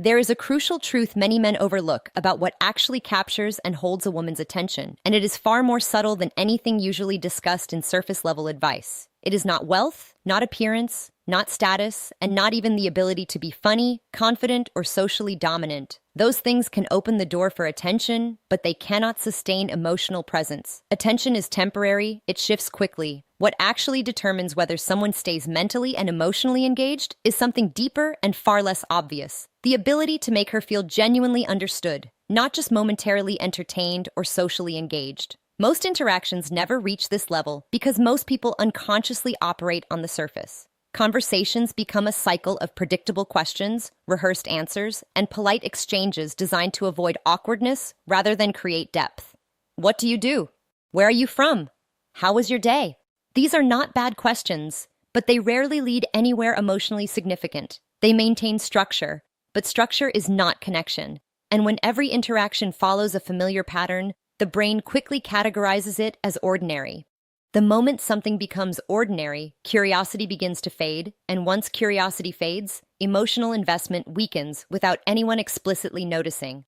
There is a crucial truth many men overlook about what actually captures and holds a woman's attention, and it is far more subtle than anything usually discussed in surface-level advice. It is not wealth, not appearance, not status, and not even the ability to be funny, confident, or socially dominant. Those things can open the door for attention, but they cannot sustain emotional presence. Attention is temporary, it shifts quickly. What actually determines whether someone stays mentally and emotionally engaged is something deeper and far less obvious. The ability to make her feel genuinely understood, not just momentarily entertained or socially engaged. Most interactions never reach this level because most people unconsciously operate on the surface. Conversations become a cycle of predictable questions, rehearsed answers, and polite exchanges designed to avoid awkwardness rather than create depth. What do you do? Where are you from? How was your day? These are not bad questions, but they rarely lead anywhere emotionally significant. They maintain structure, but structure is not connection. And when every interaction follows a familiar pattern, the brain quickly categorizes it as ordinary. The moment something becomes ordinary, curiosity begins to fade, and once curiosity fades, emotional investment weakens without anyone explicitly noticing.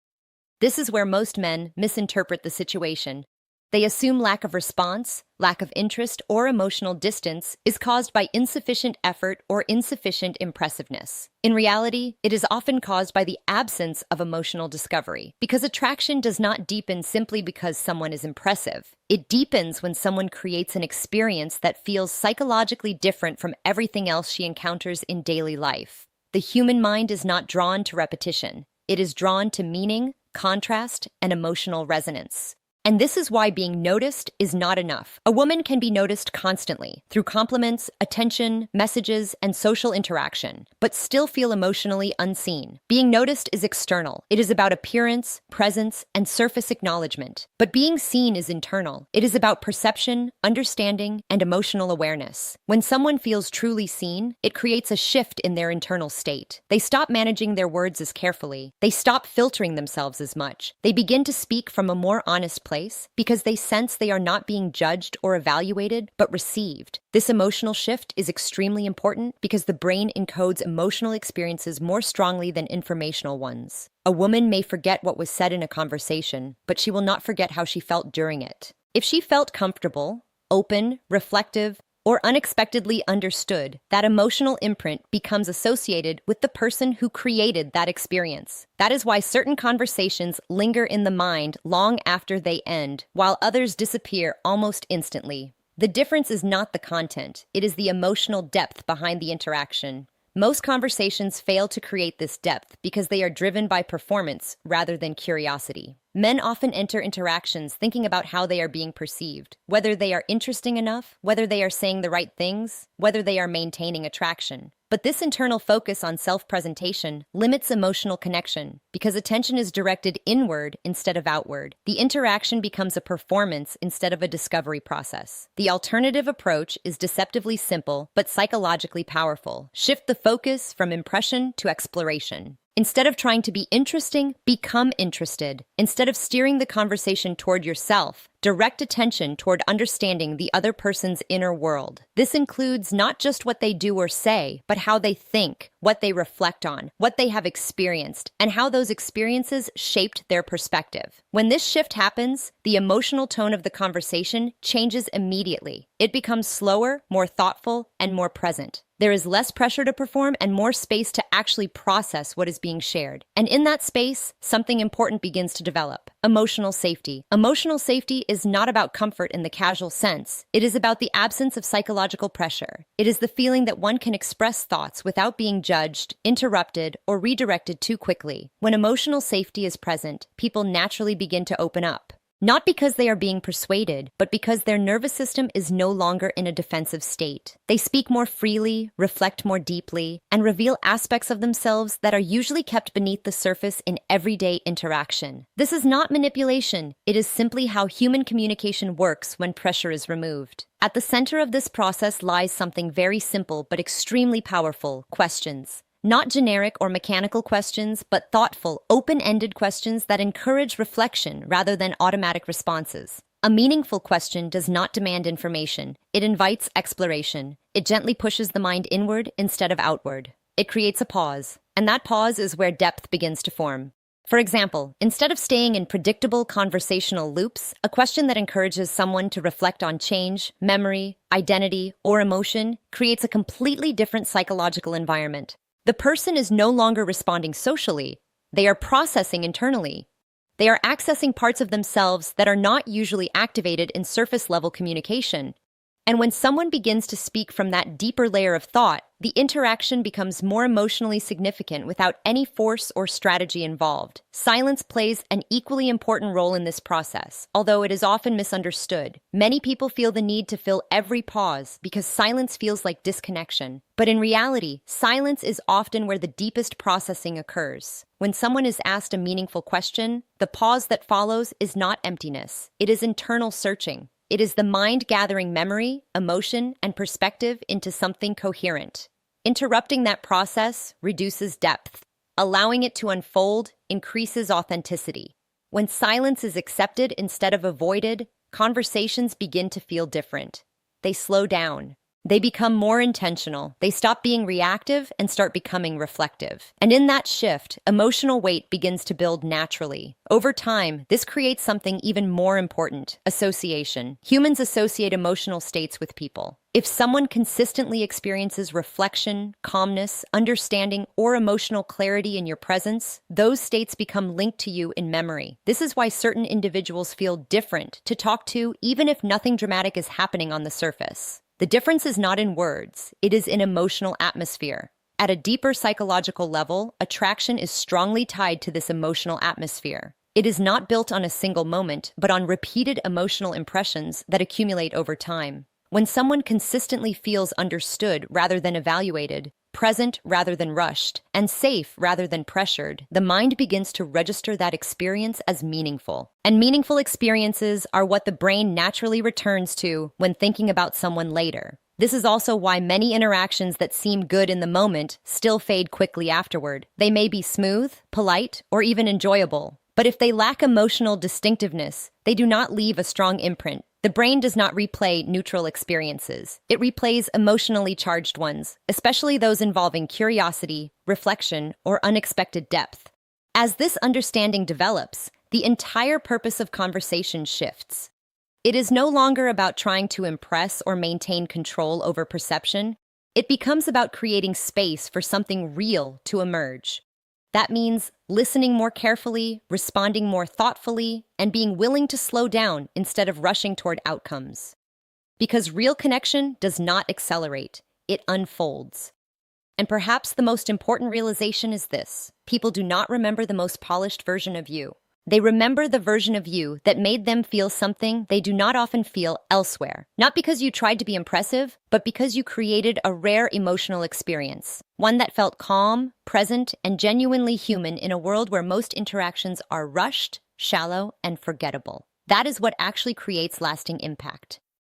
This is where most men misinterpret the situation. They assume lack of response, lack of interest, or emotional distance is caused by insufficient effort or insufficient impressiveness. In reality, it is often caused by the absence of emotional discovery, because attraction does not deepen simply because someone is impressive. It deepens when someone creates an experience that feels psychologically different from everything else she encounters in daily life. The human mind is not drawn to repetition. It is drawn to meaning, contrast, and emotional resonance. And this is why being noticed is not enough. A woman can be noticed constantly, through compliments, attention, messages, and social interaction, but still feel emotionally unseen. Being noticed is external. It is about appearance, presence, and surface acknowledgement. But being seen is internal. It is about perception, understanding, and emotional awareness. When someone feels truly seen, it creates a shift in their internal state. They stop managing their words as carefully. They stop filtering themselves as much. They begin to speak from a more honest place, because they sense they are not being judged or evaluated, but received. This emotional shift is extremely important because the brain encodes emotional experiences more strongly than informational ones. A woman may forget what was said in a conversation, but she will not forget how she felt during it. If she felt comfortable, open, reflective, or unexpectedly understood, that emotional imprint becomes associated with the person who created that experience. That is why certain conversations linger in the mind long after they end, while others disappear almost instantly. The difference is not the content, it is the emotional depth behind the interaction. Most conversations fail to create this depth because they are driven by performance rather than curiosity. Men often enter interactions thinking about how they are being perceived, whether they are interesting enough, whether they are saying the right things, whether they are maintaining attraction. But this internal focus on self-presentation limits emotional connection because attention is directed inward instead of outward. The interaction becomes a performance instead of a discovery process. The alternative approach is deceptively simple but psychologically powerful. Shift the focus from impression to exploration. Instead of trying to be interesting, become interested. Instead of steering the conversation toward yourself, direct attention toward understanding the other person's inner world. This includes not just what they do or say, but how they think, what they reflect on, what they have experienced, and how those experiences shaped their perspective. When this shift happens, the emotional tone of the conversation changes immediately. It becomes slower, more thoughtful, and more present. There is less pressure to perform and more space to actually process what is being shared. And in that space, something important begins to develop: emotional safety. Emotional safety is not about comfort in the casual sense. It is about the absence of psychological pressure. It is the feeling that one can express thoughts without being judged, interrupted, or redirected too quickly. When emotional safety is present, people naturally begin to open up. Not because they are being persuaded, but because their nervous system is no longer in a defensive state. They speak more freely, reflect more deeply, and reveal aspects of themselves that are usually kept beneath the surface in everyday interaction. This is not manipulation. It is simply how human communication works when pressure is removed. At the center of this process lies something very simple but extremely powerful: questions. Not generic or mechanical questions, but thoughtful, open-ended questions that encourage reflection rather than automatic responses. A meaningful question does not demand information. It invites exploration. It gently pushes the mind inward instead of outward. It creates a pause, and that pause is where depth begins to form. For example, instead of staying in predictable conversational loops, a question that encourages someone to reflect on change, memory, identity, or emotion creates a completely different psychological environment. The person is no longer responding socially, they are processing internally. They are accessing parts of themselves that are not usually activated in surface-level communication. And when someone begins to speak from that deeper layer of thought, the interaction becomes more emotionally significant without any force or strategy involved. Silence plays an equally important role in this process, although it is often misunderstood. Many people feel the need to fill every pause because silence feels like disconnection. But in reality, silence is often where the deepest processing occurs. When someone is asked a meaningful question, the pause that follows is not emptiness. It is internal searching. It is the mind gathering memory, emotion, and perspective into something coherent. Interrupting that process reduces depth. Allowing it to unfold increases authenticity. When silence is accepted instead of avoided, conversations begin to feel different. They slow down. They become more intentional. They stop being reactive and start becoming reflective. And in that shift, emotional weight begins to build naturally. Over time, this creates something even more important: association. Humans associate emotional states with people. If someone consistently experiences reflection, calmness, understanding, or emotional clarity in your presence, those states become linked to you in memory. This is why certain individuals feel different to talk to, even if nothing dramatic is happening on the surface. The difference is not in words, it is in emotional atmosphere. At a deeper psychological level, attraction is strongly tied to this emotional atmosphere. It is not built on a single moment, but on repeated emotional impressions that accumulate over time. When someone consistently feels understood rather than evaluated, present rather than rushed, and safe rather than pressured, the mind begins to register that experience as meaningful. And meaningful experiences are what the brain naturally returns to when thinking about someone later. This is also why many interactions that seem good in the moment still fade quickly afterward. They may be smooth, polite, or even enjoyable, but if they lack emotional distinctiveness, they do not leave a strong imprint. The brain does not replay neutral experiences. It replays emotionally charged ones, especially those involving curiosity, reflection, or unexpected depth. As this understanding develops, the entire purpose of conversation shifts. It is no longer about trying to impress or maintain control over perception. It becomes about creating space for something real to emerge. That means listening more carefully, responding more thoughtfully, and being willing to slow down instead of rushing toward outcomes. Because real connection does not accelerate, it unfolds. And perhaps the most important realization is this: people do not remember the most polished version of you. They remember the version of you that made them feel something they do not often feel elsewhere. Not because you tried to be impressive, but because you created a rare emotional experience. One that felt calm, present, and genuinely human in a world where most interactions are rushed, shallow, and forgettable. That is what actually creates lasting impact.